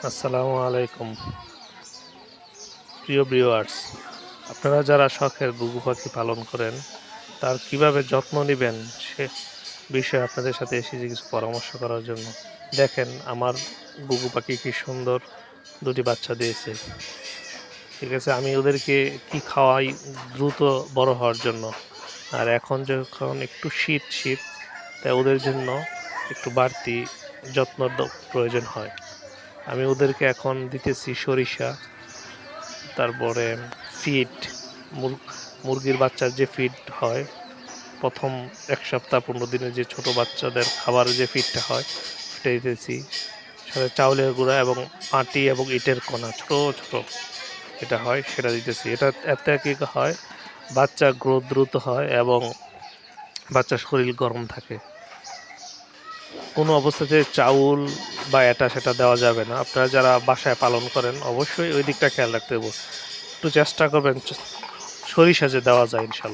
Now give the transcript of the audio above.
আসসালামু আলাইকুম প্রিয় ভিউয়ার্স, আপনারা যারা শখের ঘুঘু পাখি পালন করেন তার কিভাবে যত্ন নেবেন সে বিষয়ে আপনাদের সাথে এসেছি কিছু পরামর্শ করার জন্য। দেখেন আমার ঘুঘু পাখি কি সুন্দর দুটি বাচ্চা দিয়েছে। ঠিক আছে, আমি ওদেরকে কি খাওয়াই দ্রুত বড় হওয়ার জন্য। আর এখন যখন একটু শীত শীত তাই ওদের জন্য একটু বাড়তি প্রয়োজন হয়। আমি ওদেরকে এখন দিতেছি সরিষা, তারপরে ফিড, মুরগির বাচ্চার যে ফিড হয় প্রথম 1 সপ্তাহ 15 দিনে, যে ছোট বাচ্চাদের খাবারের যে ফিডটা হয় সেটা দিতেছি। সাথে চাউলের গুঁড়া এবং মাটি এবং ইটের কণা ছোট ছোট এটা হয় সেটা দিতেছি। এতে কি হয়, বাচ্চার গ্রোথ দ্রুত হয় এবং বাচ্চার শরীর গরম থাকে। কোনো অবস্থাতে চাউল বা এটা সেটা দেওয়া যাবে না। আপনারা যারা বাসায় পালন করেন অবশ্যই ওই দিকটা খেয়াল রাখতে হবে। একটু চেষ্টা করবেন সরিষা যে দেওয়া যায় ইনশাল্লাহ।